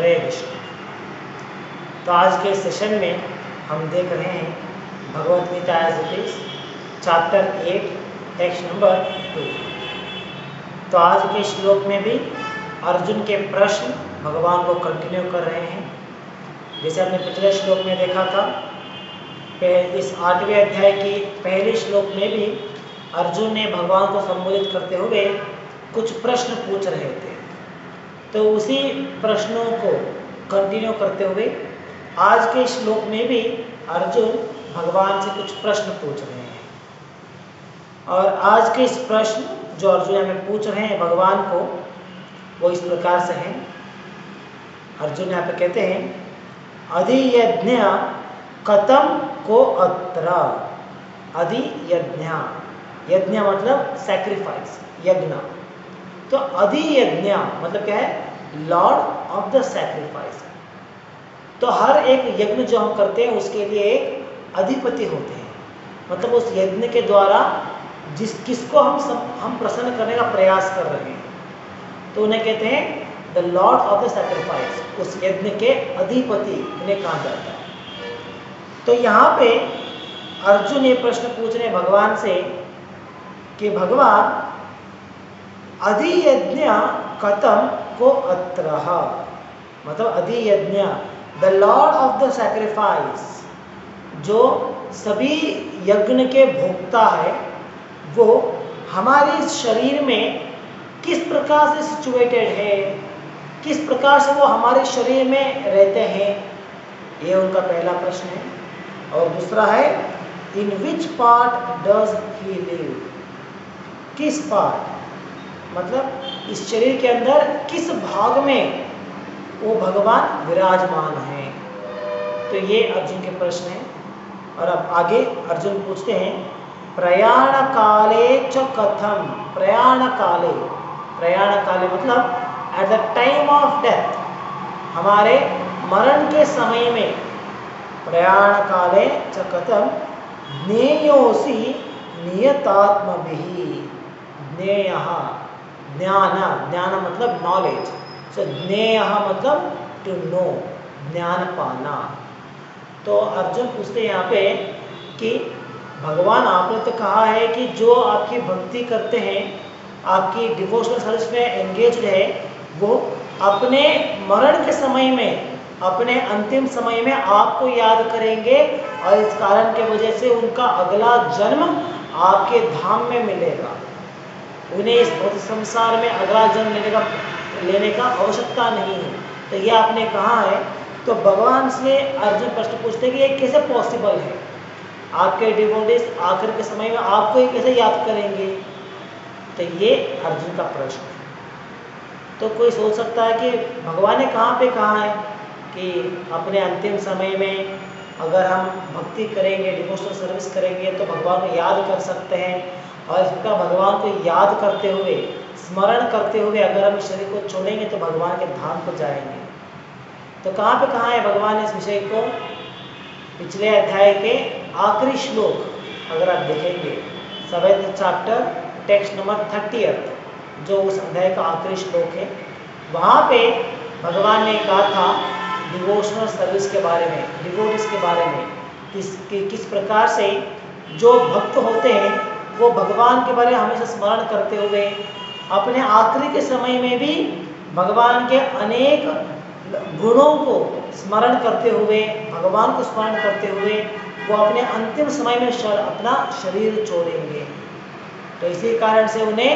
हरे कृष्ण। तो आज के सेशन में हम देख रहे हैं Bhagavad Gita as it is chapter 8 text number 2। तो आज के श्लोक में भी अर्जुन के प्रश्न भगवान को कंटिन्यू कर रहे हैं। जैसे हमने पिछले श्लोक में देखा था, इस 8वें अध्याय की पहले श्लोक में भी अर्जुन ने भगवान को संबोधित करते हुए कुछ प्रश्न पूछ रहे थे। तो उसी प्रश्नों को कंटिन्यू करते हुए आज के श्लोक में भी अर्जुन भगवान से कुछ प्रश्न पूछ रहे हैं। और आज के इस प्रश्न जो अर्जुन हमें पूछ रहे हैं भगवान को, वो इस प्रकार से हैं। अर्जुन यहाँ पे कहते हैं, अधियज्ञ कथम को अत्र। अधियज्ञ, यज्ञ मतलब सैक्रिफाइस, यज्ञ। तो अधियज्ञ मतलब क्या है? Lord of the sacrifice. तो हर एक यज्ञ जो हम करते हैं उसके लिए एक अधिपति होते हैं, मतलब उस यज्ञ के द्वारा किसको हम प्रसन्न करने का प्रयास कर रहे हैं, तो उन्हें कहते हैं the lord of the sacrifice. उस यज्ञ के अधिपति उन्हें कहा जाता है। तो यहाँ पे अर्जुन ये प्रश्न पूछ रहे हैं भगवान से कि भगवान अधियज्ञ कथम को अत्र, मतलब अधियज्ञ the lord of the sacrifice, जो सभी यज्ञ के भोक्ता है, वो हमारे शरीर में किस प्रकार से सिचुएटेड है, किस प्रकार से वो हमारे शरीर में रहते हैं, ये उनका पहला प्रश्न है। और दूसरा है, in which part does he live, किस पार्ट, मतलब इस शरीर के अंदर किस भाग में वो भगवान विराजमान है। तो ये अर्जुन के प्रश्न हैं। और अब आगे अर्जुन पूछते हैं, प्रयाण काले च कथम। प्रयाण काले, प्रयाण काले मतलब at the time of death, हमारे मरण के समय में, प्रयाण काले च कथम ज्ञेयोसि नियतात्मभिः। ज्ञेय, ज्ञान, ज्ञान मतलब नॉलेज, सो ज्ञेय मतलब टू नो, ज्ञान पाना। तो अर्जुन पूछते हैं यहाँ पे कि भगवान आपने तो कहा है कि जो आपकी भक्ति करते हैं, आपकी डिवोशनल सर्विस में एंगेज्ड है, वो अपने मरण के समय में, अपने अंतिम समय में आपको याद करेंगे और इस कारण के वजह से उनका अगला जन्म आपके धाम में मिलेगा। उन्हें इस भौतिक संसार में अगला जन्म लेने का आवश्यकता नहीं है। तो ये आपने कहा है। तो भगवान से अर्जुन प्रश्न पूछते हैं कि ये कैसे पॉसिबल है, आपके डिवोटीज आखिर के समय में आपको ये कैसे याद करेंगे। तो ये अर्जुन का प्रश्न है। तो कोई सोच सकता है कि भगवान ने कहाँ पे कहा है कि अपने अंतिम समय में अगर हम भक्ति करेंगे, डिवोशनल सर्विस करेंगे, तो भगवान को याद कर सकते हैं। और इसका भगवान को याद करते हुए, स्मरण करते हुए अगर हम इस शरीर को छोड़ेंगे तो भगवान के धाम को जाएंगे। तो कहाँ पे कहा है भगवान ने इस विषय को? पिछले अध्याय के आखिरी श्लोक अगर आप देखेंगे, 7th चैप्टर टेक्स्ट नंबर 30, जो उस अध्याय का आखिरी श्लोक है, वहाँ पे भगवान ने कहा था डिवोशनल सर्विस के बारे में, डिवोटीज के बारे में, किस प्रकार से जो भक्त होते हैं वो भगवान के बारे में हमेशा स्मरण करते हुए, अपने आखिरी के समय में भी भगवान के अनेक गुणों को स्मरण करते हुए, भगवान को स्मरण करते हुए वो अपने अंतिम समय में अपना शरीर छोड़ेंगे। तो इसी कारण से उन्हें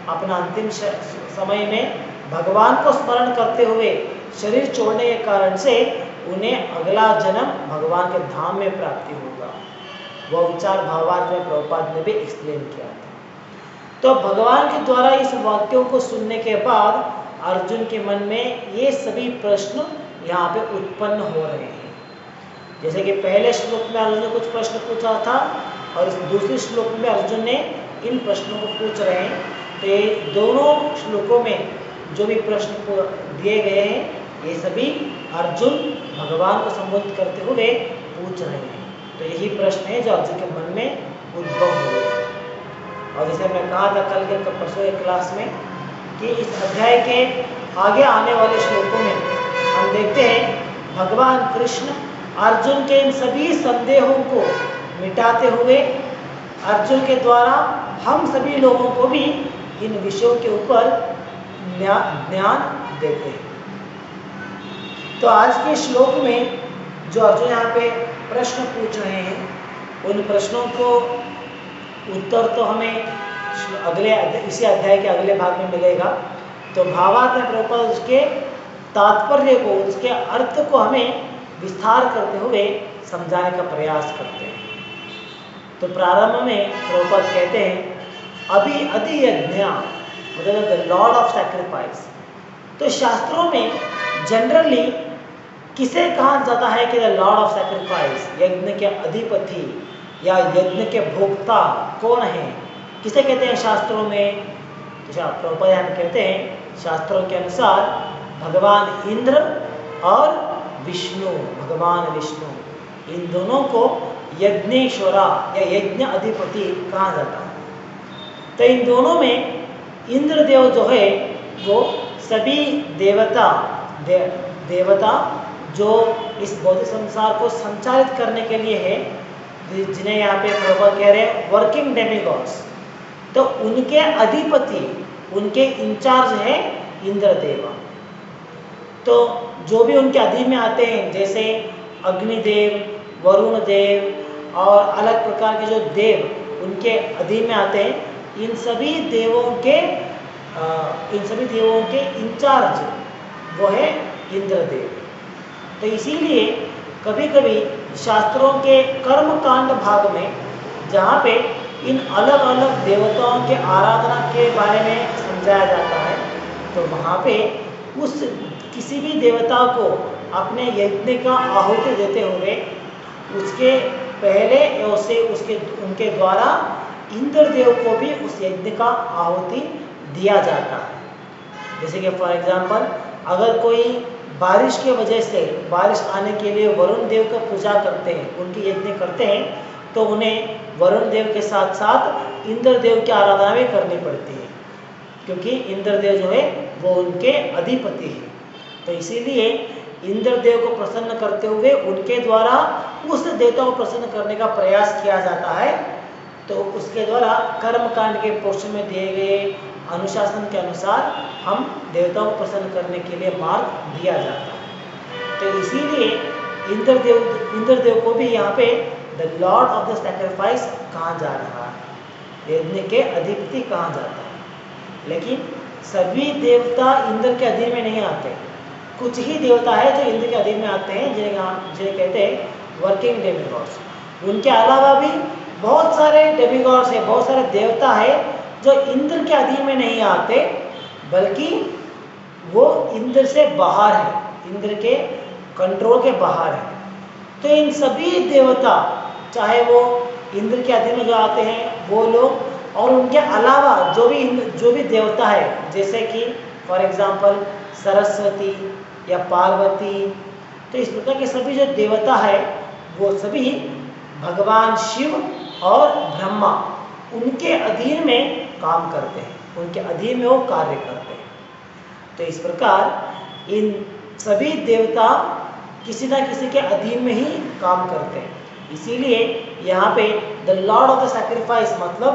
अपना अंतिम समय में भगवान को स्मरण करते हुए शरीर छोड़ने के कारण से उन्हें अगला जन्म भगवान के धाम में प्राप्ति होगा। वह विचार भावार्थ में प्रभुपाद ने भी एक्सप्लेन किया था। तो भगवान के द्वारा इस वाक्यों को सुनने के बाद अर्जुन के मन में ये सभी प्रश्न यहाँ पे उत्पन्न हो रहे हैं। जैसे कि पहले श्लोक में अर्जुन ने कुछ प्रश्न पूछा था और इस दूसरे श्लोक में अर्जुन ने इन प्रश्नों को पूछ रहे हैं। तो ये दोनों श्लोकों में जो भी प्रश्न दिए गए हैं, ये सभी अर्जुन भगवान को संबोधित करते हुए पूछ रहे हैं। तो यही प्रश्न है जो अर्जुन के मन में उद्भव हुए। और जैसे मैं कहा था कल के परसों के क्लास में कि इस अध्याय के आगे आने वाले श्लोकों में हम देखते हैं भगवान कृष्ण अर्जुन के इन सभी संदेहों को मिटाते हुए अर्जुन के द्वारा हम सभी लोगों को भी इन विषयों के ऊपर ज्ञान देते हैं। तो आज के श्लोक में जो अर्जुन यहाँ पे प्रश्न पूछ रहे हैं उन प्रश्नों को उत्तर तो हमें इसी अध्याय के अगले भाग में मिलेगा। तो भावार्थ में प्रभुपाद उसके तात्पर्य को, उसके अर्थ को हमें विस्तार करते हुए समझाने का प्रयास करते हैं। तो प्रारंभ में प्रभुपाद कहते हैं अभी अधि यज्ञ मतलब द लॉर्ड ऑफ सैक्रिफाइस। तो शास्त्रों में जनरली किसे कहा जाता है कि द लॉर्ड ऑफ सैक्रिफाइस, यज्ञ के अधिपति या यज्ञ के भोक्ता कौन है, किसे कहते हैं शास्त्रों में? तो प्रभुपाद हम कहते हैं शास्त्रों के अनुसार भगवान इंद्र और विष्णु, भगवान विष्णु, इन दोनों को यज्ञेश्वरा या यज्ञ अधिपति कहा जाता है। तो इन दोनों में इंद्रदेव जो है वो सभी देवता जो इस भौतिक संसार को संचालित करने के लिए है, जिन्हें यहाँ पे प्रभुपाद कह रहे हैं वर्किंग डेमिगॉड्स। तो उनके अधिपति, उनके इंचार्ज है इंद्रदेव। तो जो भी उनके अधीन में आते हैं जैसे अग्निदेव, वरुण देव और अलग प्रकार के जो देव उनके अधीन में आते हैं, इन सभी देवों के इंचार्ज वो है इंद्रदेव। तो इसीलिए कभी कभी शास्त्रों के कर्म कांड भाग में जहाँ पे इन अलग अलग देवताओं के आराधना के बारे में समझाया जाता है, तो वहाँ पे उस किसी भी देवता को अपने यज्ञ का आहुति देते हुए उसके पहले उनके द्वारा इंद्रदेव को भी उस यज्ञ का आहुति दिया जाता है। जैसे कि फॉर एग्जांपल अगर कोई बारिश के वजह से बारिश आने के लिए वरुण देव का पूजा करते हैं, उनकी यज्ञ करते हैं, तो उन्हें वरुण देव के साथ साथ इंद्रदेव की आराधना भी करनी पड़ती है, क्योंकि इंद्रदेव जो है वो उनके अधिपति है। तो इसीलिए इंद्रदेव को प्रसन्न करते हुए उनके द्वारा उस देवता को प्रसन्न करने का प्रयास किया जाता है। तो उसके द्वारा कर्मकांड के पोर्शन में दिए गए अनुशासन के अनुसार हम देवताओं को प्रसन्न करने के लिए मार्ग दिया जाता है। तो इसीलिए इंद्रदेव को भी यहाँ पे the lord of the sacrifice कहा जा रहा है, यज्ञ के अधिपति कहा जाता है। लेकिन सभी देवता इंद्र के अधीन में नहीं आते, कुछ ही देवता है जो इंद्र के अधीन में आते हैं, जिन्हें कहते हैं वर्किंग डेमिगॉड्स। उनके अलावा भी बहुत सारे डेमिगॉड्स है, बहुत सारे देवता है जो इंद्र के अधीन में नहीं आते, बल्कि वो इंद्र से बाहर है, इंद्र के कंट्रोल के बाहर है। तो इन सभी देवता, चाहे वो इंद्र के अधीन में जो आते हैं वो लोग, और उनके अलावा जो भी देवता है, जैसे कि फॉर एग्जांपल सरस्वती या पार्वती, तो इस प्रकार के सभी जो देवता है वो सभी भगवान शिव और ब्रह्मा उनके अधीन में काम करते हैं, उनके अधीन में वो कार्य करते हैं। तो इस प्रकार इन सभी देवता किसी न किसी के अधीन में ही काम करते हैं। इसीलिए यहाँ पे the lord of the sacrifice मतलब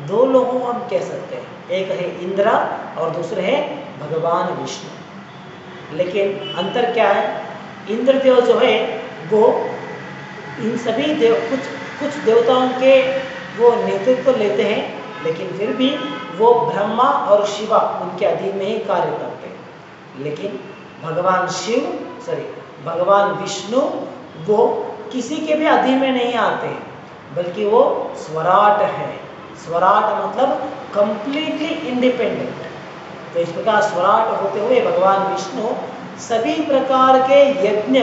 दो लोगों को हम कह सकते हैं, एक है इंद्र और दूसरे है भगवान विष्णु। लेकिन अंतर क्या है? इंद्रदेव जो है वो इन सभी कुछ देवताओं के वो नेतृत्व लेते हैं, लेकिन फिर भी वो ब्रह्मा और शिवा उनके अधीन में ही कार्य करते हैं। लेकिन भगवान विष्णु वो किसी के भी अधीन में नहीं आते, बल्कि वो स्वराट है। स्वराट मतलब कंप्लीटली इंडिपेंडेंट। तो इस प्रकार स्वराट होते हुए भगवान विष्णु सभी प्रकार के यज्ञ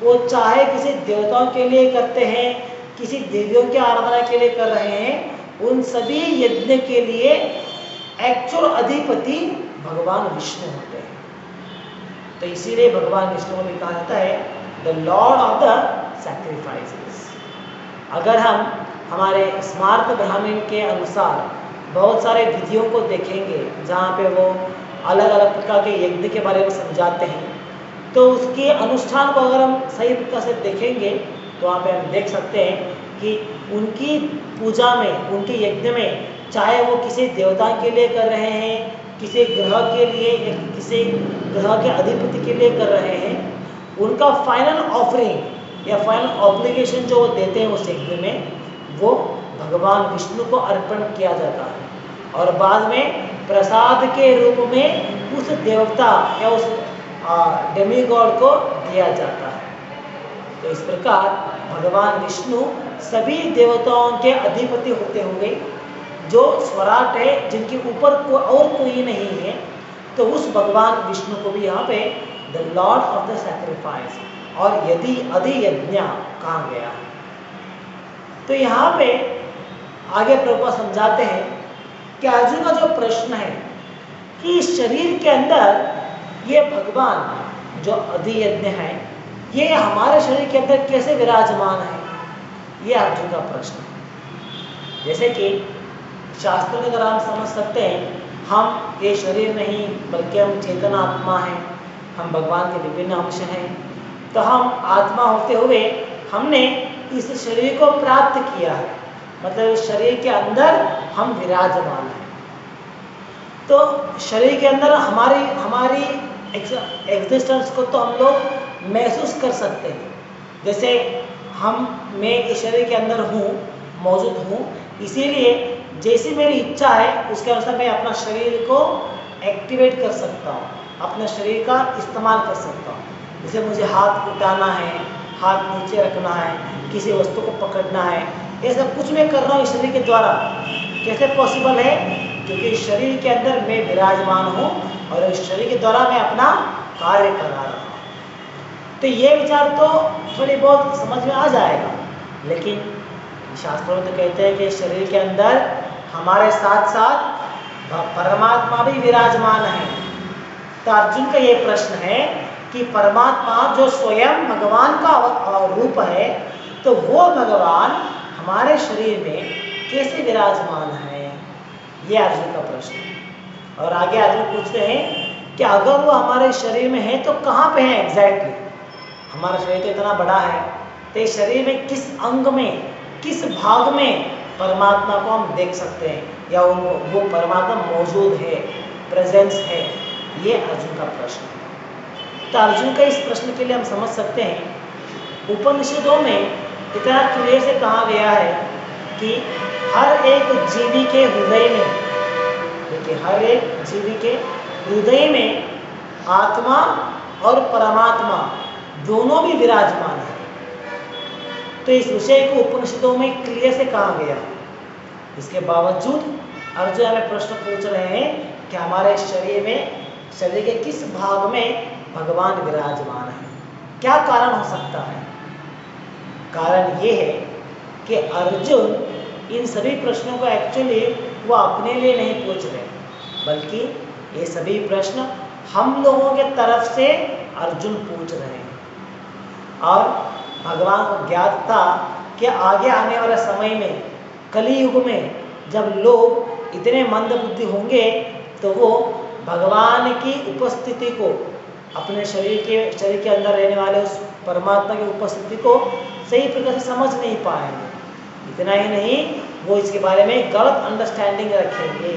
वो चाहे किसी देवताओं के लिए करते हैं, किसी देवियों की आराधना के लिए कर रहे हैं, उन सभी यज्ञ के लिए एक्चुअल अधिपति भगवान विष्णु होते हैं। तो इसीलिए भगवान विष्णु को भी कहा जाता है the lord of the sacrifices. अगर हम हमारे स्मार्त ब्राह्मण के अनुसार बहुत सारे विधियों को देखेंगे जहाँ पे वो अलग अलग प्रकार के यज्ञ के बारे में समझाते हैं, तो उसके अनुष्ठान को अगर हम सही तरीके से देखेंगे तो वहाँ पे हम देख सकते हैं कि उनकी पूजा में, उनके यज्ञ में, चाहे वो किसी देवता के लिए कर रहे हैं, किसी ग्रह के लिए या किसी ग्रह के अधिपति के लिए कर रहे हैं, उनका फाइनल ऑफरिंग या फाइनल ऑब्लिगेशन जो वो देते हैं उस यज्ञ में, वो भगवान विष्णु को अर्पण किया जाता है और बाद में प्रसाद के रूप में उस देवता या उस डेमीगॉड को दिया जाता है। तो इस प्रकार भगवान विष्णु सभी देवताओं के अधिपति होते हुए जो स्वराट है, जिनके ऊपर और कोई नहीं है, तो उस भगवान विष्णु को भी यहाँ पे the lord of the sacrifice और यदि अधियज्ञ कहा गया है। तो यहाँ पे आगे प्रभुपाद समझाते हैं कि अर्जुन का जो प्रश्न है कि शरीर के अंदर ये भगवान जो अधियज्ञ है, ये हमारे शरीर के अंदर कैसे विराजमान है, ये अर्जुन का प्रश्न है। जैसे कि शास्त्र के द्वारा हम समझ सकते हैं, हम ये शरीर नहीं बल्कि हम चेतन आत्मा हैं, हम भगवान के विभिन्न अंश हैं। तो हम आत्मा होते हुए हमने इस शरीर को प्राप्त किया है, मतलब इस शरीर के अंदर हम विराजमान हैं। तो शरीर के अंदर हमारी एग्जिस्टेंस को तो हम लोग महसूस कर सकते हैं। जैसे मैं इस शरीर के अंदर हूँ, मौजूद हूँ, इसीलिए जैसी मेरी इच्छा है उसके अनुसार मैं अपना शरीर को एक्टिवेट कर सकता हूँ, अपने शरीर का इस्तेमाल कर सकता हूँ। जैसे मुझे हाथ उठाना है, हाथ नीचे रखना है, किसी वस्तु को पकड़ना है, ये सब कुछ मैं कर रहा हूँ इस शरीर के द्वारा। कैसे पॉसिबल है? क्योंकि इस शरीर के अंदर मैं विराजमान हूँ और इस शरीर के द्वारा मैं अपना कार्य करा रहा हूँ। तो ये विचार तो थोड़ी बहुत समझ में आ जाएगा, लेकिन शास्त्रों में तो कहते हैं कि शरीर के अंदर हमारे साथ साथ परमात्मा भी विराजमान है। तो अर्जुन का ये प्रश्न है कि परमात्मा जो स्वयं भगवान का रूप है, तो वो भगवान हमारे शरीर में कैसे विराजमान है, ये अर्जुन का प्रश्न है। और आगे अर्जुन पूछते हैं कि अगर वो हमारे शरीर में है तो कहाँ पे है एग्जैक्टली? हमारा शरीर तो इतना बड़ा है, तो इस शरीर में किस अंग में, किस भाग में परमात्मा को हम देख सकते हैं, या वो परमात्मा मौजूद है, प्रेजेंस है, ये अर्जुन का प्रश्न है। तो अर्जुन का इस प्रश्न के लिए हम समझ सकते हैं, उपनिषदों में इतना क्लियर से कहा गया है कि हर एक जीवी के हृदय में, देखिए हर एक जीवी के हृदय में आत्मा और परमात्मा दोनों भी विराजमान है। तो इस विषय को उपनिषदों में क्लियर से कहा गया है। इसके बावजूद अर्जुन हमें प्रश्न पूछ रहे हैं कि हमारे शरीर के किस भाग में भगवान विराजमान है, क्या कारण हो सकता है? कारण ये है कि अर्जुन इन सभी प्रश्नों को एक्चुअली वो अपने लिए नहीं पूछ रहे, बल्कि ये सभी प्रश्न हम लोगों के तरफ से अर्जुन पूछ रहे हैं। और भगवान को ज्ञात था कि आगे आने वाले समय में, कलियुग में, जब लोग इतने मंद बुद्धि होंगे तो वो भगवान की उपस्थिति को, अपने शरीर के अंदर रहने वाले उस परमात्मा की उपस्थिति को सही प्रकार से समझ नहीं पाएंगे। इतना ही नहीं, वो इसके बारे में गलत अंडरस्टैंडिंग रखेंगे।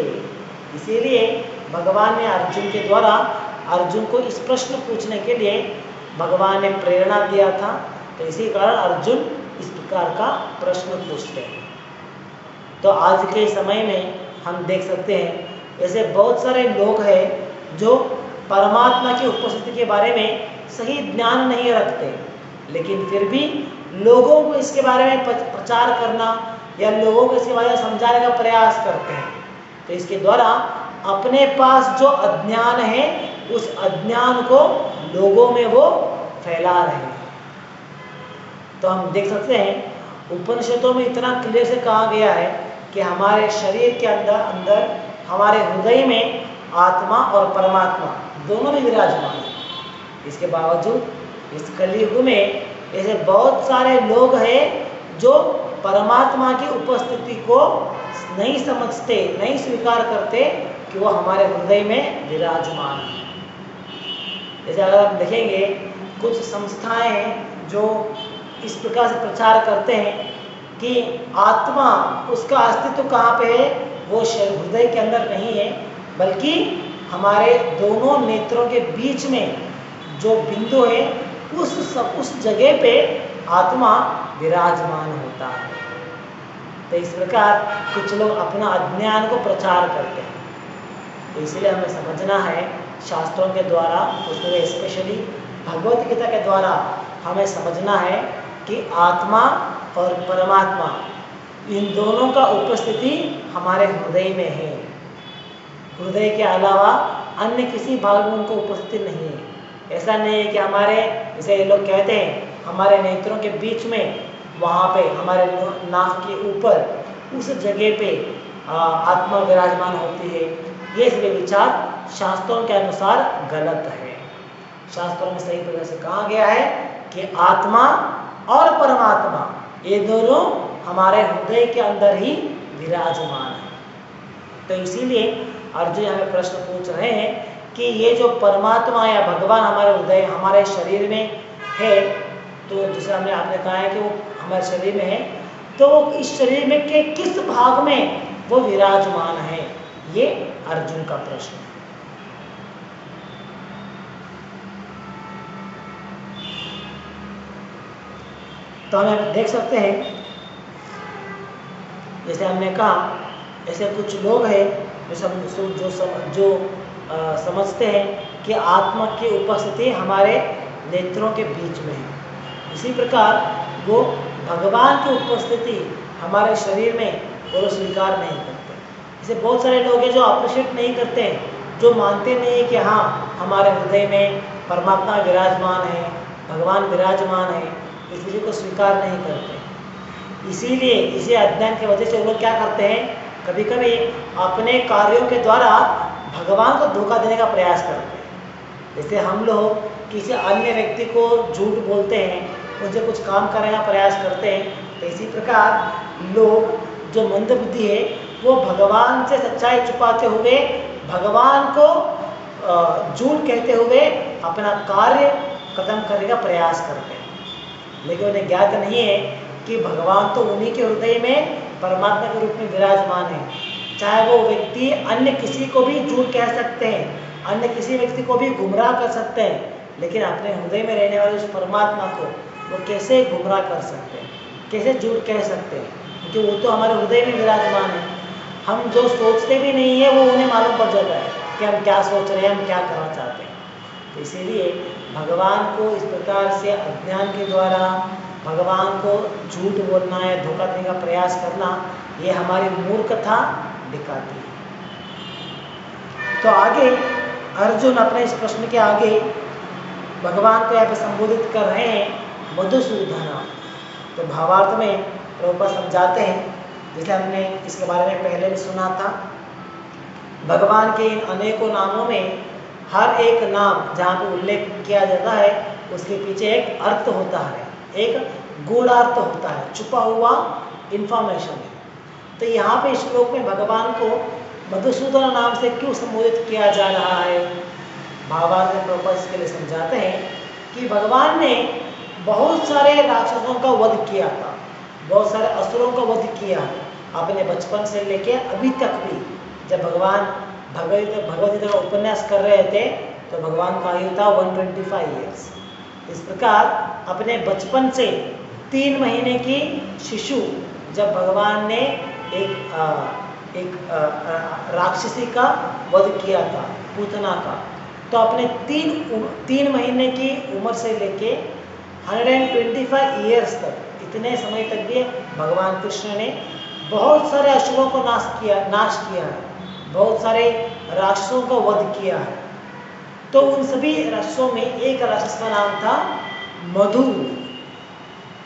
इसीलिए भगवान ने अर्जुन के द्वारा अर्जुन को इस प्रश्न पूछने के लिए भगवान ने प्रेरणा दिया था। तो इसी कारण अर्जुन इस प्रकार का प्रश्न पूछते हैं। तो आज के समय में हम देख सकते हैं ऐसे बहुत सारे लोग हैं जो परमात्मा की उपस्थिति के बारे में सही ज्ञान नहीं रखते, लेकिन फिर भी लोगों को इसके बारे में प्रचार करना या लोगों को इसके बारे में समझाने का प्रयास करते हैं। तो इसके द्वारा अपने पास जो अज्ञान है उस अज्ञान को लोगों में वो फैला रहे हैं। तो हम देख सकते हैं उपनिषदों में इतना क्लियर से कहा गया है कि हमारे शरीर के अंदर हमारे हृदय में आत्मा और परमात्मा दोनों भी विराजमान हैं। इसके बावजूद इस कलियुग में ऐसे बहुत सारे लोग हैं जो परमात्मा की उपस्थिति को नहीं समझते, नहीं स्वीकार करते कि वो हमारे हृदय में विराजमान है। जैसे अगर हम देखेंगे कुछ संस्थाएं जो इस प्रकार से प्रचार करते हैं कि आत्मा उसका अस्तित्व कहाँ पे है, वो हृदय के अंदर नहीं है, बल्कि हमारे दोनों नेत्रों के बीच में जो बिंदु है उस जगह पे आत्मा विराजमान होता है। तो इस प्रकार कुछ लोग अपना अज्ञान को प्रचार करते हैं। तो इसलिए हमें समझना है शास्त्रों के द्वारा, उसमें स्पेशली भगवत गीता के द्वारा हमें समझना है कि आत्मा और परमात्मा इन दोनों का उपस्थिति हमारे हृदय में है। हृदय के अलावा अन्य किसी भाग में उनको उपस्थिति नहीं है। ऐसा नहीं है कि हमारे, जैसे ये लोग कहते हैं, हमारे नेत्रों के बीच में, वहाँ पे हमारे नाक के ऊपर उस जगह पे आत्मा विराजमान होती है। ये सभी विचार शास्त्रों के अनुसार गलत है। शास्त्रों में सही प्रकार से कहा गया है कि आत्मा और परमात्मा ये दोनों हमारे हृदय के अंदर ही विराजमान है। तो इसीलिए अर्जुन हमें प्रश्न पूछ रहे हैं कि ये जो परमात्मा या भगवान हमारे हृदय, हमारे शरीर में है, तो जैसे आपने कहा है कि वो हमारे शरीर में है, तो इस शरीर में के किस भाग में वो विराजमान है, ये अर्जुन का प्रश्न है। तो हम देख सकते हैं, जैसे हमने कहा, ऐसे कुछ लोग हैं जो समझते हैं कि आत्मा की उपस्थिति हमारे नेत्रों के बीच में है। इसी प्रकार वो भगवान की उपस्थिति हमारे शरीर में वो स्वीकार नहीं करते। ऐसे बहुत सारे लोग हैं जो अप्रिशिएट नहीं करते हैं, जो मानते नहीं है कि हाँ हमारे हृदय में परमात्मा विराजमान है, भगवान विराजमान है, इसलिए को स्वीकार नहीं करते। इसीलिए इसी अज्ञान की वजह से वो लोग क्या करते हैं, कभी कभी अपने कार्यों के द्वारा भगवान को धोखा देने का प्रयास करते हैं। जैसे हम लोग किसी अन्य व्यक्ति को झूठ बोलते हैं, उनसे कुछ काम करने का प्रयास करते हैं, तो इसी प्रकार लोग जो मंदबुद्धि है वो भगवान से सच्चाई छुपाते हुए, भगवान को झूठ कहते हुए अपना कार्य खत्म करने का प्रयास करते हैं। लेकिन उन्हें ज्ञात नहीं है कि भगवान तो उन्हीं के हृदय में परमात्मा के रूप में विराजमान है। चाहे वो व्यक्ति अन्य किसी को भी झूठ कह सकते हैं, अन्य किसी व्यक्ति को भी गुमराह कर सकते हैं, लेकिन अपने हृदय में रहने वाले उस परमात्मा को वो कैसे गुमराह कर सकते हैं, कैसे झूठ कह सकते हैं, क्योंकि वो तो हमारे हृदय में विराजमान है। हम जो सोचते भी नहीं है वो उन्हें मालूम पड़ जाता है कि हम क्या सोच रहे हैं, हम क्या करना चाहते हैं। तो इसीलिए भगवान को इस प्रकार से अज्ञान के द्वारा भगवान को झूठ बोलना या धोखा देने का प्रयास करना, ये हमारी मूर्खता दिखाती है। तो आगे अर्जुन अपने इस प्रश्न के आगे भगवान को यहाँ पे संबोधित कर रहे हैं मधुसूदन। तो भावार्थ में प्रभुपाद समझाते हैं, जैसे हमने इसके बारे में पहले भी सुना था, भगवान के इन अनेकों नामों में हर एक नाम जहाँ पे उल्लेख किया जाता है उसके पीछे एक अर्थ होता है, एक गूढ़ार्थ होता है, छुपा हुआ इंफॉर्मेशन है। तो यहाँ पे श्लोक में भगवान को मधुसूदन नाम से क्यों संबोधित किया जा रहा है, भावार्थ में प्रभुपाद इसके लिए समझाते हैं कि भगवान ने बहुत सारे राक्षसों का वध किया था, बहुत सारे असुरों का वध किया अपने बचपन से लेके अभी तक भी। जब भगवान भगवद गीता का उपन्यास कर रहे थे तो भगवान का आयु था 125 ईयर्स। इस प्रकार अपने बचपन से 3 महीने की शिशु जब भगवान ने एक राक्षसी का वध किया था, पूतना का, तो अपने 3 महीने की उम्र से लेके 125 ईयर्स तक, इतने समय तक भी भगवान कृष्ण ने बहुत सारे असुरों को नाश किया है, बहुत सारे राक्षसों का वध किया है। तो उन सभी राक्षसों में एक राक्षस का नाम था मधु।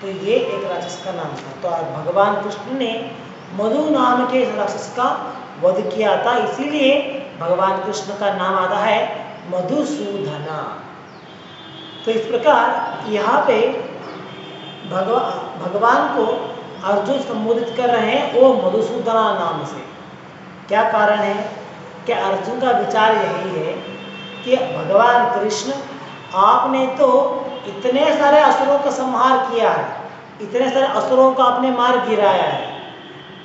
तो ये एक राक्षस का नाम था। तो भगवान कृष्ण ने मधु नाम के राक्षस का वध किया था, इसीलिए भगवान कृष्ण का नाम आता है मधुसूदना। तो इस प्रकार यहाँ पे भगवान को अर्जुन संबोधित कर रहे हैं वो मधुसूदना नाम से। क्या कारण है कि अर्जुन का विचार यही है कि भगवान कृष्ण आपने तो इतने सारे असुरों का संहार किया है, इतने सारे असुरों को आपने मार गिराया है,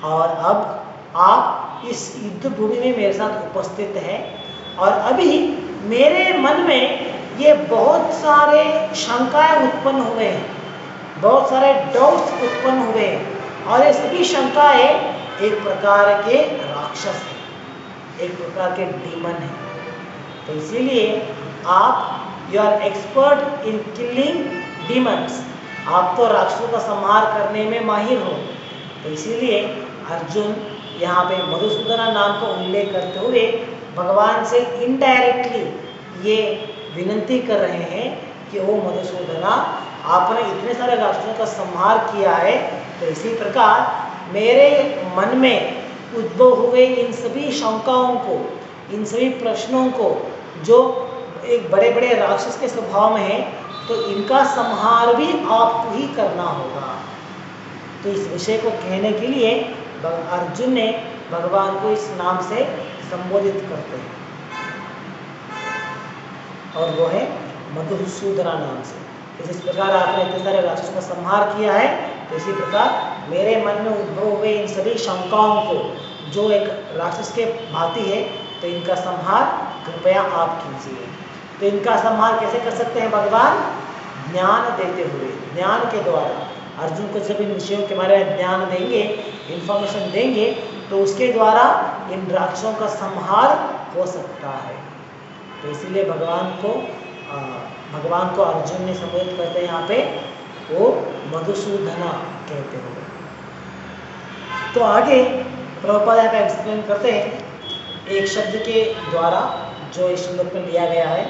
और अब आप इस युद्ध भूमि में मेरे साथ उपस्थित हैं, और अभी मेरे मन में ये बहुत सारे शंकाएं उत्पन्न हुए हैं, बहुत सारे डाउट्स उत्पन्न हुए हैं, और ये सभी शंकाएं एक प्रकार के राक्षस हैं, एक प्रकार के डीमन हैं। तो इसीलिए आप you are expert in killing demons, आप तो राक्षसों का संहार करने में माहिर हो। तो इसीलिए अर्जुन यहाँ पे मधुसूदना नाम का उल्लेख करते हुए भगवान से इनडायरेक्टली ये विनती कर रहे हैं कि वो मधुसूदना, आपने इतने सारे राक्षसों का संहार किया है, तो इसी प्रकार मेरे मन में उद्भव हुए इन सभी शंकाओं को, इन सभी प्रश्नों को, जो एक बड़े बड़े राक्षस के स्वभाव में है, तो इनका संहार भी आपको ही करना होगा। तो इस विषय को कहने के लिए अर्जुन ने भगवान को इस नाम से संबोधित करते हैं, और वो है मधुसूदना नाम से। इस प्रकार आपने इतने सारे राक्षसों का संहार किया है, तो इसी प्रकार मेरे मन में उद्भव हुए इन सभी शंकाओं को, जो एक राक्षस के भांति है, तो इनका संहार कृपया आप कीजिए। तो इनका संहार कैसे कर सकते हैं भगवान? ज्ञान देते हुए, ज्ञान के द्वारा। अर्जुन को जब इन विषयों के बारे में ज्ञान देंगे, इंफॉर्मेशन देंगे, तो उसके द्वारा इन राक्षसों का संहार हो सकता है। तो इसीलिए भगवान को अर्जुन ने संबोधित करते हैं यहाँ पे, वो मधुसूदना कहते हैं। तो आगे प्रभुपाद यहाँ पे एक्सप्लेन करते हैं एक शब्द के द्वारा, जो इस श्लोक में लिया गया है,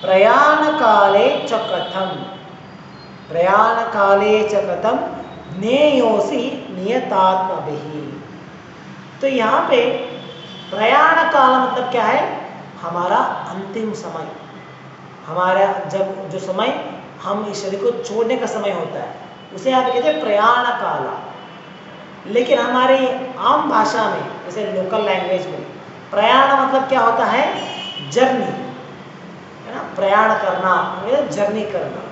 प्रयाण काले च कथम, प्रयाण काले च कथम ज्ञेयोसि नियतात्मभिः। तो यहाँ पे प्रयाण काल मतलब क्या है? हमारा अंतिम समय, हमारा जब जो समय हम इस शरीर को छोड़ने का समय होता है, उसे आप कहते हैं प्रयाण काला। लेकिन हमारी आम भाषा में, जैसे लोकल लैंग्वेज में, प्रयाण मतलब क्या होता है? जर्नी, है ना, प्रयाण करना, जर्नी करना।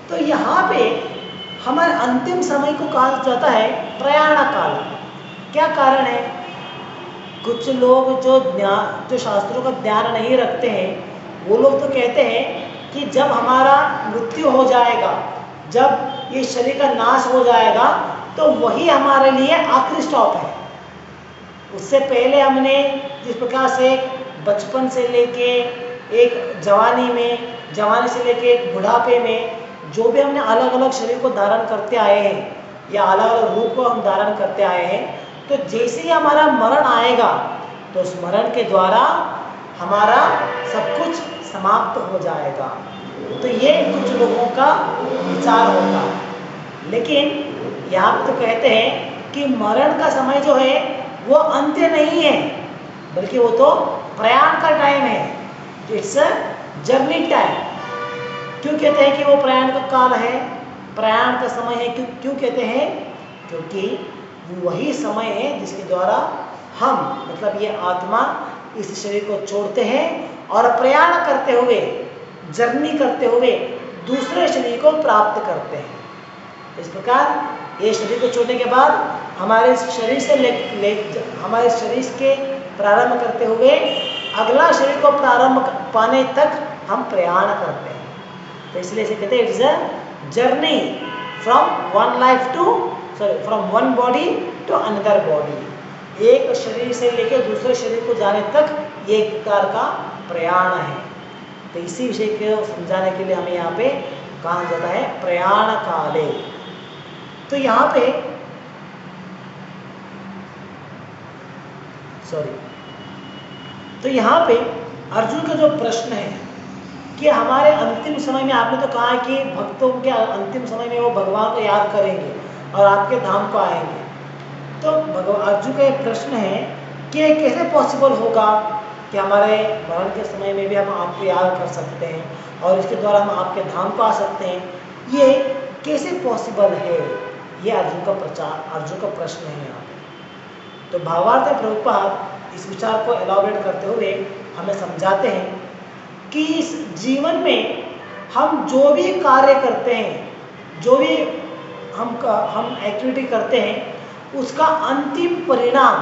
तो यहाँ पे हमारे अंतिम समय को कहा जाता है प्रयाण काल। क्या कारण है? कुछ लोग जो शास्त्रों का ध्यान नहीं रखते हैं, वो लोग तो कहते हैं कि जब हमारा मृत्यु हो जाएगा, जब ये शरीर का नाश हो जाएगा, तो वही हमारे लिए आखिरी स्टॉप है। उससे पहले हमने जिस प्रकार से बचपन से लेके एक जवानी में, जवानी से लेके एक बुढ़ापे में, जो भी हमने अलग अलग शरीर को धारण करते आए हैं, या अलग अलग रूप को हम धारण करते आए हैं, तो जैसे ही हमारा मरण आएगा, तो उस मरण के द्वारा हमारा सब कुछ समाप्त हो जाएगा। तो ये कुछ लोगों का विचार होता है। लेकिन यहाँ तो कहते हैं कि मरण का समय जो है वो अंत्य नहीं है, बल्कि वो तो प्रयाण का टाइम है। It's a journey time. क्यों कहते हैं कि वो प्रयाण का काल है, प्रयाण का समय है? क्यों कहते हैं? क्योंकि वही समय है जिसके द्वारा हम, मतलब ये आत्मा, इस शरीर को छोड़ते हैं और प्रयाण करते हुए, जर्नी करते हुए दूसरे शरीर को प्राप्त करते हैं। इस प्रकार ये शरीर को छोड़ने के बाद हमारे शरीर से हमारे शरीर के प्रारंभ करते हुए अगला शरीर को पाने तक हम प्रयाण करते हैं। तो इसलिए इसे कहते हैं it's a journey from one body to another body. एक शरीर से लेकर दूसरे शरीर को जाने तक ये एक प्रकार का प्रयाण है। तो इसी विषय को समझाने के लिए हमें यहाँ पे कहा जाता है प्रयाण काले। तो यहाँ पे अर्जुन का जो प्रश्न है कि हमारे अंतिम समय में, आपने तो कहा है कि भक्तों के अंतिम समय में वो भगवान को याद करेंगे और आपके धाम को आएंगे। तो अर्जुन का एक प्रश्न है कि ये कैसे पॉसिबल होगा कि हमारे मरण के समय में भी हम आपको याद कर सकते हैं और इसके द्वारा हम आपके धाम को आ सकते हैं, ये कैसे पॉसिबल है? ये अर्जुन का प्रश्न है यहाँ पे। तो भावार्थ प्रभुपाद इस विचार को एलाबोरेट करते हुए हमें समझाते हैं कि इस जीवन में हम जो भी कार्य करते हैं, जो भी हम एक्टिविटी करते हैं, उसका अंतिम परिणाम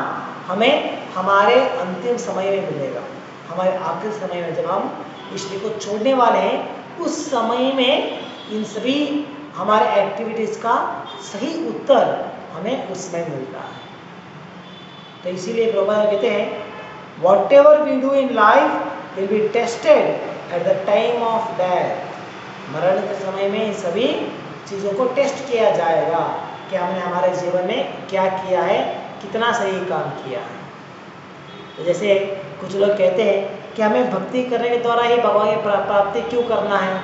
हमें हमारे अंतिम समय में मिलेगा। हमारे आखिरी समय में जब हम इस शरीर को छोड़ने वाले हैं, उस समय में इन सभी हमारे एक्टिविटीज का सही उत्तर हमें उस समय मिलता है। तो इसीलिए प्रभुपाद कहते हैं whatever we do in life will be tested at the time of death। मरण के समय में इन सभी चीज़ों को टेस्ट किया जाएगा कि हमने हमारे जीवन में क्या किया है, कितना सही काम किया है। तो जैसे कुछ लोग कहते हैं कि हमें भक्ति करने के द्वारा ही भगवान की प्राप्ति क्यों करना है,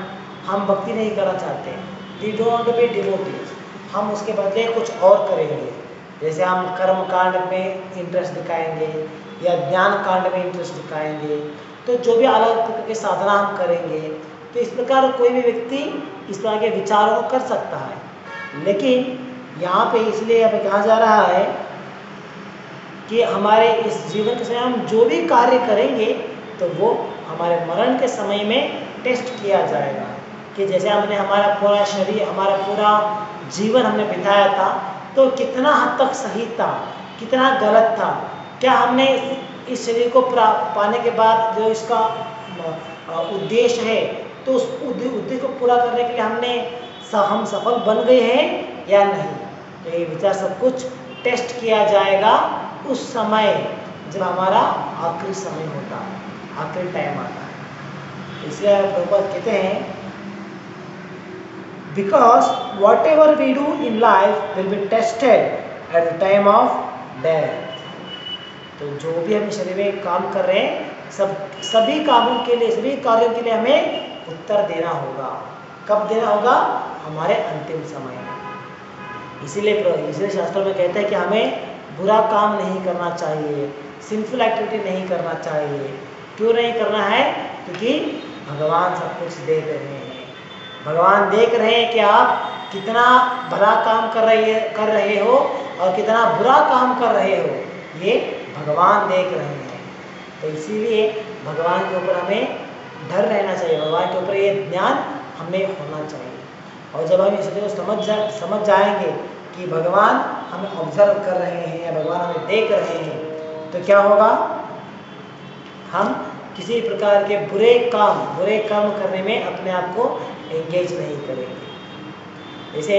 हम भक्ति नहीं करना चाहते, we don't want to be devotees, हम उसके बदले कुछ और करेंगे। जैसे हम कर्म कांड में इंटरेस्ट दिखाएंगे या ज्ञान कांड में इंटरेस्ट दिखाएंगे, तो जो भी अलग प्रकार के साधना हम करेंगे, तो इस प्रकार कोई भी व्यक्ति इस तरह के विचारों को कर सकता है। लेकिन यहाँ पे इसलिए हमें कहा जा रहा है कि हमारे इस जीवन के समय हम जो भी कार्य करेंगे तो वो हमारे मरण के समय में टेस्ट किया जाएगा कि जैसे हमने हमारा पूरा शरीर, हमारा पूरा जीवन हमने बिताया था, तो कितना हद तक सही था, कितना गलत था, क्या हमने इस शरीर को पाने के बाद जो इसका उद्देश्य है, तो उस उद्देश्य को पूरा करने के लिए हम सफल बन गए हैं या नहीं। तो ये विचार सब कुछ टेस्ट किया जाएगा उस समय जब हमारा आखिरी समय होता है, आखिरी टाइम आता है। इसलिए प्रभुपाद कहते हैं because whatever we do in life will be tested at the time of death। तो जो भी हम शरीर में काम कर रहे हैं, सभी कामों के लिए, सभी कार्यों के लिए हमें उत्तर देना होगा। कब देना होगा? हमारे अंतिम समय में। इसीलिए शास्त्रों में कहते हैं कि हमें बुरा काम नहीं करना चाहिए, सिंफुल एक्टिविटी नहीं करना चाहिए। क्यों नहीं करना है? क्योंकि भगवान सब कुछ देख रहे हैं। भगवान देख रहे हैं कि आप कितना भला काम कर रहे हो और कितना बुरा काम कर रहे हो, ये भगवान देख रहे हैं। तो इसीलिए भगवान के ऊपर हमें डर रहना चाहिए, भगवान के ऊपर ये ज्ञान हमें होना चाहिए। और जब हम इस चीज़ को समझ जाएंगे कि भगवान हमें ऑब्जर्व कर रहे हैं या भगवान हमें देख रहे हैं, तो क्या होगा? हम किसी प्रकार के बुरे कर्म करने में अपने आप को एंगेज नहीं करेंगे। जैसे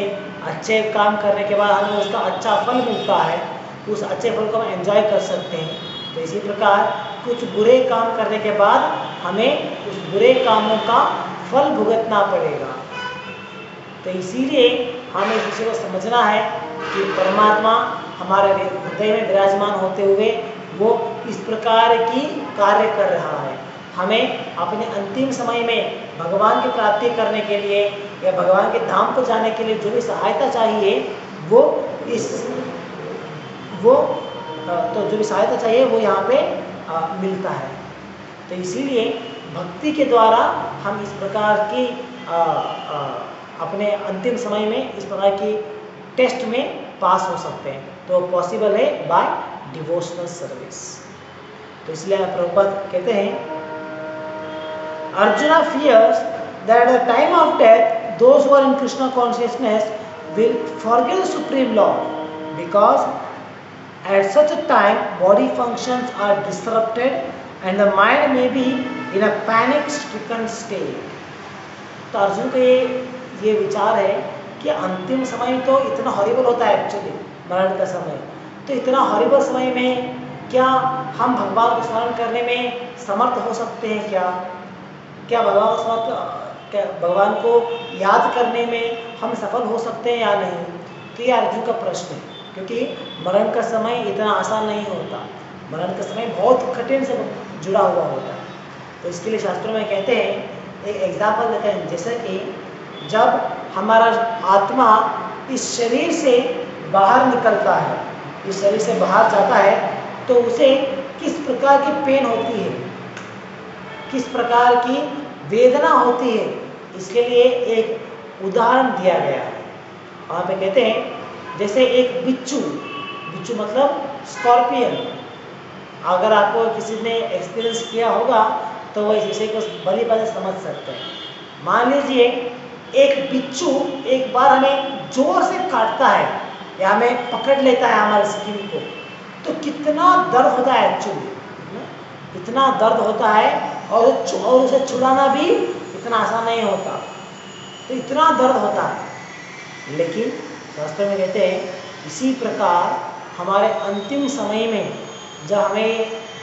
अच्छे काम करने के बाद हमें उसका अच्छा फल मिलता है, उस अच्छे फल को हम एंजॉय कर सकते हैं। तो इसी प्रकार कुछ बुरे काम करने के बाद हमें उस बुरे कामों का फल भुगतना पड़ेगा। तो इसीलिए हमें इस विषय को समझना है कि परमात्मा हमारे हृदय में विराजमान होते हुए वो इस प्रकार की कार्य कर रहा है। हमें अपने अंतिम समय में भगवान की प्राप्ति करने के लिए या भगवान के धाम को जाने के लिए जो भी सहायता चाहिए वो जो भी सहायता चाहिए वो यहाँ पे मिलता है। तो इसीलिए भक्ति के द्वारा हम इस प्रकार की अपने अंतिम समय में इस प्रकार की टेस्ट में पास हो सकते हैं। तो पॉसिबल है बाय डिवोशनल सर्विस। तो इसलिए प्रभुपाद कहते हैं Arjuna fears that at the time of death, those who are in Krishna consciousness will forget the Supreme Lord, because at such a time body functions are disrupted and the mind may be in a panic-stricken state। तो अर्जुन का ये विचार है कि अंतिम समय तो इतना हॉरिबल होता है एक्चुअली, मरण का समय। तो इतना हॉरिबल समय में क्या हम भगवान को स्मरण करने में समर्थ हो सकते हैं? क्या भगवान को याद करने में हम सफल हो सकते हैं या नहीं? तो ये अर्जुन का प्रश्न है, क्योंकि मरण का समय इतना आसान नहीं होता। मरण का समय बहुत कठिन से जुड़ा हुआ होता है। तो इसके लिए शास्त्रों में कहते हैं, एक एग्जाम्पल देते हैं, जैसे कि जब हमारा आत्मा इस शरीर से बाहर निकलता है, इस शरीर से बाहर जाता है, तो उसे किस प्रकार की पेन होती है, किस प्रकार की वेदना होती है, इसके लिए एक उदाहरण दिया गया है। वहाँ पे कहते हैं जैसे एक बिच्छू मतलब स्कॉर्पियन। अगर आपको किसी ने एक्सपीरियंस किया होगा तो वो इस विषय को बड़ी बात से समझ सकते हैं। मान लीजिए एक बिच्छू एक बार हमें जोर से काटता है या हमें पकड़ लेता है हमारे स्किन को, तो कितना दर्द होता है एक्चुअली, इतना दर्द होता है, और उसे छुड़ाना भी इतना आसान नहीं होता, तो इतना दर्द होता है। लेकिन शास्त्र में कहते हैं इसी प्रकार हमारे अंतिम समय में जब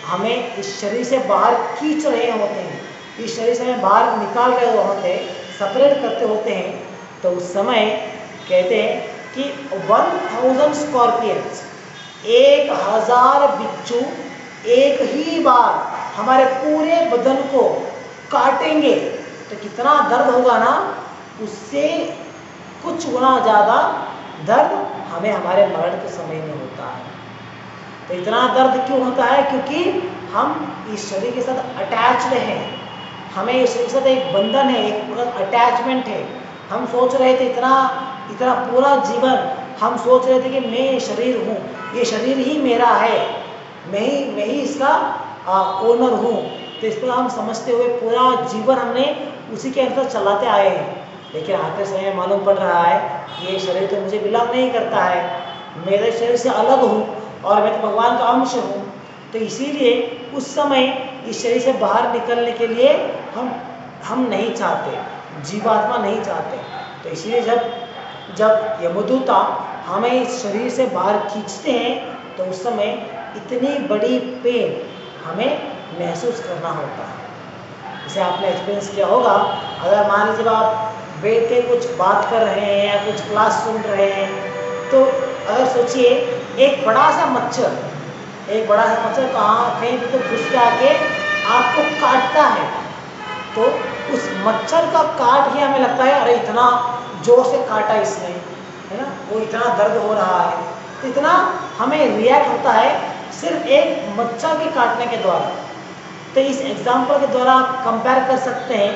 हमें इस शरीर से बाहर खींच रहे होते हैं, इस शरीर से हमें बाहर निकाल रहे होते हैं, सेपरेट करते होते हैं, तो उस समय कहते हैं कि 1000 स्कॉर्पियंस, 1000 बिच्छू एक ही बार हमारे पूरे बदन को काटेंगे, तो कितना दर्द होगा ना, उससे कुछ गुना ज़्यादा दर्द हमें हमारे मरण के समय में होता है। तो इतना दर्द क्यों होता है? क्योंकि हम इस शरीर के साथ अटैच्ड हैं, हमें इस शरीर के साथ एक बंधन है, एक अटैचमेंट है। हम सोच रहे थे इतना पूरा जीवन हम सोच रहे थे कि मैं ये शरीर हूँ, ये शरीर ही मेरा है, मैं ही इसका ओनर हूँ। तो इस पर हम समझते हुए पूरा जीवन हमने उसी के अंदर चलाते आए हैं। लेकिन आखिर समय मालूम पड़ रहा है कि ये शरीर तो मुझे बिलोंग नहीं करता है, मेरे शरीर से अलग हूँ और मैं तो भगवान का अंश हूँ। तो इसीलिए उस समय इस शरीर से बाहर निकलने के लिए हम नहीं चाहते, जीवात्मा नहीं चाहते। तो इसीलिए जब यमदूता हमें इस शरीर से बाहर खींचते हैं, तो उस समय इतनी बड़ी पेन हमें महसूस करना होता है। इसे आपने एक्सपीरियंस किया होगा। अगर मान लीजिए आप बैठ के कुछ बात कर रहे हैं या कुछ क्लास सुन रहे हैं, तो अगर सोचिए एक बड़ा सा मच्छर कहीं भी तो घुस के आके आपको काटता है, तो उस मच्छर का काट ही हमें लगता है अरे इतना जोर से काटा इसने, है ना, वो इतना दर्द हो रहा है। तो इतना हमें रिएक्ट होता है सिर्फ एक मच्छर के काटने के द्वारा। तो इस एग्जाम्पल के द्वारा आप कंपेयर कर सकते हैं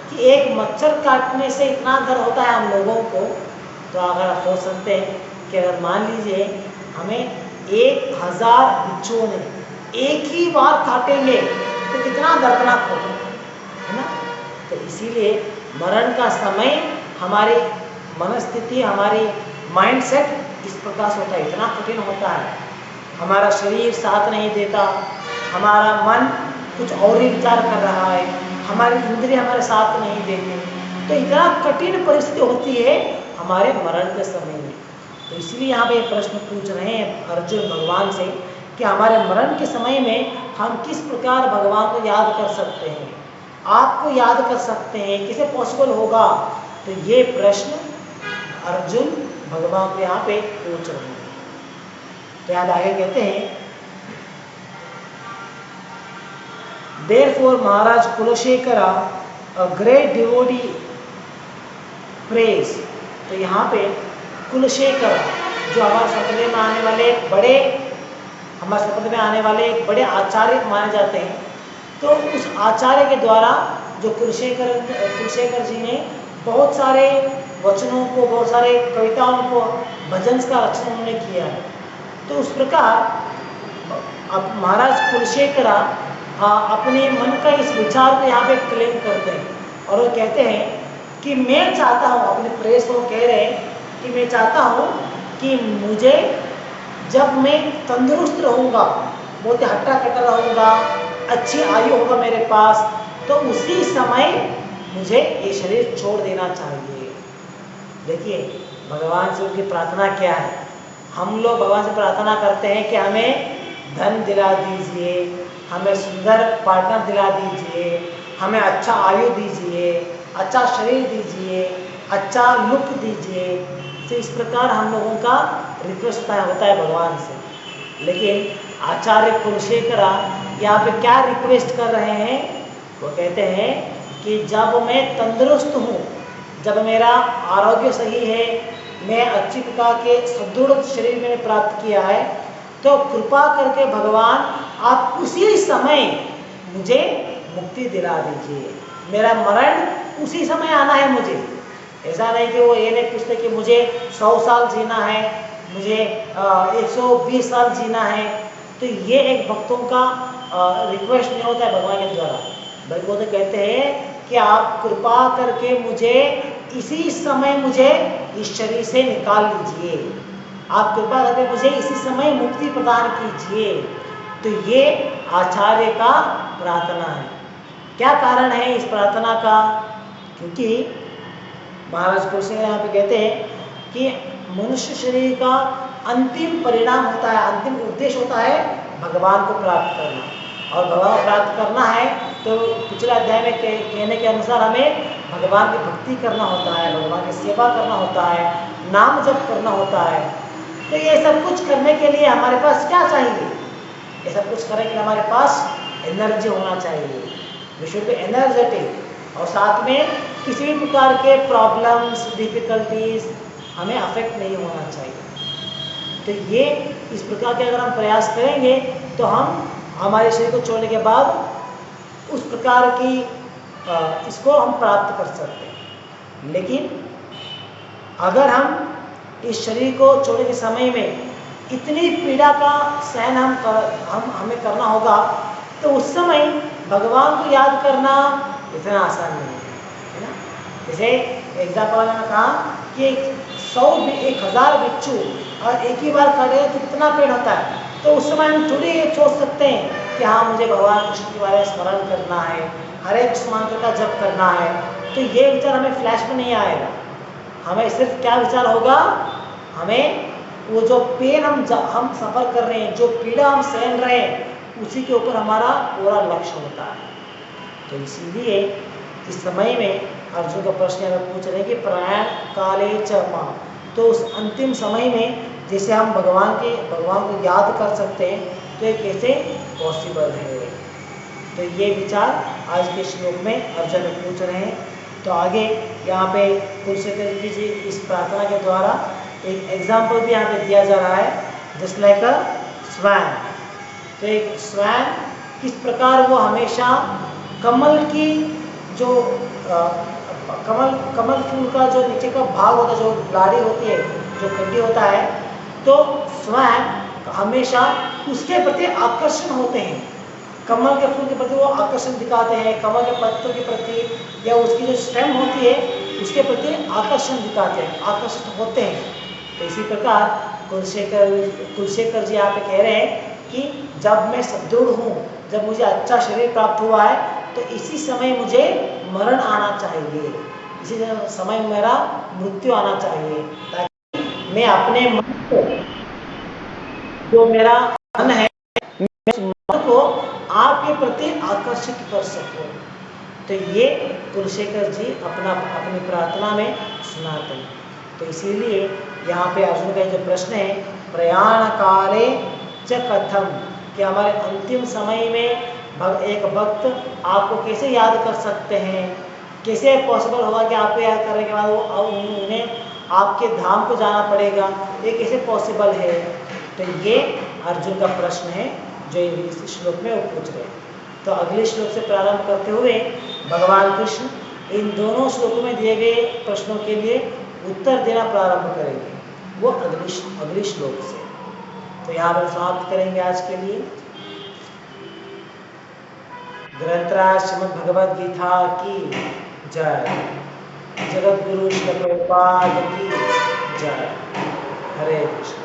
कि एक मच्छर काटने से इतना दर्द होता है हम लोगों को। तो अगर आप सोच सकते हैं कि अगर मान लीजिए हमें 1000 बिच्छुओं ने एक ही बार काटेंगे तो कितना दर्दनाक होगा, है ना। तो इसीलिए मरण का समय हमारी मनस्थिति, हमारी माइंडसेट इस प्रकार से होता है, इतना कठिन होता है। हमारा शरीर साथ नहीं देता, हमारा मन कुछ और ही विचार कर रहा है, हमारी इंद्रिय हमारे साथ नहीं देते। तो इतना कठिन परिस्थिति होती है हमारे मरण के समय में। तो इसलिए यहाँ पे प्रश्न पूछ रहे हैं अर्जुन भगवान से कि हमारे मरण के समय में हम किस प्रकार भगवान को याद कर सकते हैं, आपको याद कर सकते हैं, किसे पॉसिबल होगा। तो ये प्रश्न अर्जुन भगवान को यहाँ पे पूछ रहे हैं। तो याद आगे कहते हैं, Therefore Maharaj Kulashekhara a great devotee prays। तो यहाँ पे कुलशेखर जो हमारे संप्रदाय में आने वाले एक बड़े आचार्य माने जाते हैं, तो उस आचार्य के द्वारा जो कुलशेखर जी ने बहुत सारे वचनों को, बहुत सारे कविताओं को, भजन का रचना उन्होंने किया है। तो उस प्रकार अब महाराज कुलशेखरा अपने मन का इस विचार को यहाँ पे क्लेम करते हैं और वो कहते हैं कि मैं चाहता हूँ, अपने प्रेस को कह रहे हैं कि मैं चाहता हूँ कि मुझे जब मैं तंदुरुस्त रहूँगा, बहुत ही हट्टा कट्टा रहूँगा, अच्छी आयु होगा मेरे पास, तो उसी समय मुझे ये शरीर छोड़ देना चाहिए। देखिए भगवान से उनकी प्रार्थना क्या है। हम लोग भगवान से प्रार्थना करते हैं कि हमें धन दिला दीजिए, हमें सुंदर पार्टनर दिला दीजिए, हमें अच्छा आयु दीजिए, अच्छा शरीर दीजिए, अच्छा लुक दीजिए। तो इस प्रकार हम लोगों का रिक्वेस्ट होता है भगवान से। लेकिन आचार्य कुलशेखरा यहाँ पे क्या रिक्वेस्ट कर रहे हैं? वो कहते हैं कि जब मैं तंदुरुस्त हूँ, जब मेरा आरोग्य सही है, मैं अच्छी प्रकार के सुदृढ़ शरीर मैंने प्राप्त किया है, तो कृपा करके भगवान आप उसी समय मुझे मुक्ति दिला दीजिए। मेरा मरण उसी समय आना है मुझे। ऐसा नहीं कि वो ये नहीं पूछते कि मुझे 100 साल जीना है, मुझे 120 साल जीना है। तो ये एक भक्तों का रिक्वेस्ट नहीं होता है भगवान के द्वारा। बल्कि वो तो कहते हैं कि आप कृपा करके मुझे इसी समय मुझे इस शरीर से निकाल लीजिए, आप कृपा करके मुझे इसी समय मुक्ति प्रदान कीजिए। तो ये आचार्य का प्रार्थना है। क्या कारण है इस प्रार्थना का? क्योंकि महाराज कुलसेन यहाँ पे कहते हैं कि मनुष्य शरीर का अंतिम परिणाम होता है, अंतिम उद्देश्य होता है भगवान को प्राप्त करना। और भगवान को प्राप्त करना है तो पिछले अध्याय में कहने के अनुसार हमें भगवान की भक्ति करना होता है, भगवान की सेवा करना होता है, नाम जप करना होता है। तो ये सब कुछ करने के लिए हमारे पास क्या चाहिए? ये सब कुछ करने के लिए हमारे पास एनर्जी होना चाहिए, वी शुड बी एनर्जेटिक। और साथ में किसी भी प्रकार के प्रॉब्लम्स, डिफिकल्टीज हमें अफेक्ट नहीं होना चाहिए। तो ये इस प्रकार के अगर हम प्रयास करेंगे तो हम हमारे शरीर को छोड़ने के बाद उस प्रकार की इसको हम प्राप्त कर सकते हैं। लेकिन अगर हम इस शरीर को छोड़ने के समय में इतनी पीड़ा का सहन हमें करना होगा, तो उस समय भगवान को याद करना इतना आसान नहीं है ना। जैसे एग्जाम्पल मैंने कहा कि 100-1000 बिच्छू और एक ही बार काटे तो कितना पेड़ होता है, तो उस समय हम थोड़ी ये सोच सकते हैं कि हाँ मुझे भगवान कृष्ण के बारे में स्मरण करना है, हरे कृष्ण मंत्र का जप करना है। तो ये विचार हमें फ्लैश में नहीं आएगा। हमें सिर्फ क्या विचार होगा, हमें वो जो पेन हम सफ़र कर रहे हैं, जो पीड़ा हम सहन रहे हैं, उसी के ऊपर हमारा पूरा लक्ष्य होता है। तो इसीलिए इस समय में अर्जुन का प्रश्न हमें पूछ रहे हैं कि प्रयाण काले च मां, तो उस अंतिम समय में जैसे हम भगवान को याद कर सकते हैं, तो ये कैसे पॉसिबल है? तो ये विचार आज के श्लोक में अर्जुन पूछ रहे हैं। तो आगे यहाँ पे कुलशेखर जी इस प्रार्थना के द्वारा एक एग्जाम्पल भी यहाँ पे दिया जा रहा है, जस्ट लाइक अ स्वैन। तो एक स्वैन किस प्रकार वो हमेशा कमल की जो कमल फूल का जो नीचे का भाग होता है, जो लाड़ी होती है, जो कंडी होता है, तो स्वयं हमेशा उसके प्रति आकर्षण होते हैं। कमल के फूल के प्रति वो आकर्षण दिखाते हैं, कमल के पत्तों के प्रति या उसकी जो स्टेम होती है उसके प्रति आकर्षण दिखाते हैं, आकर्षित होते हैं। तो इसी प्रकार कुलशेखर जी यहाँ पे कह रहे हैं कि जब मैं सुदृढ़ हूँ, जब मुझे अच्छा शरीर प्राप्त हुआ है, तो इसी समय मुझे मरण आना चाहिए, इसी समय मेरा मृत्यु आना चाहिए, ताकि मैं अपने मन को, जो मेरा मन है, मैं उस मन को आपके प्रति आकर्षित कर सकूं। तो ये कुलशेखर जी अपनी प्रार्थना में सुनाते हैं। तो इसीलिए यहाँ पे अर्जुन का जो प्रश्न है, प्रयाण काले च कथम, कि हमारे अंतिम समय में एक भक्त आपको कैसे याद कर सकते हैं, कैसे पॉसिबल होगा कि आपको याद करने के बाद वो उन्हें आपके धाम को जाना पड़ेगा, ये कैसे पॉसिबल है? तो ये अर्जुन का प्रश्न है जो इस श्लोक में वो पूछ रहे हैं। तो अगले श्लोक से प्रारंभ करते हुए भगवान कृष्ण इन दोनों श्लोकों में दिए गए प्रश्नों के लिए उत्तर देना प्रारंभ करेंगे, वो अगले श्लोक से। तो यहाँ पर समाप्त करेंगे आज के लिए। ग्रंथराज श्रीमद् भगवद गीता की जय, जगत गुरु श्री प्रभुपाद की जय। हरे कृष्ण।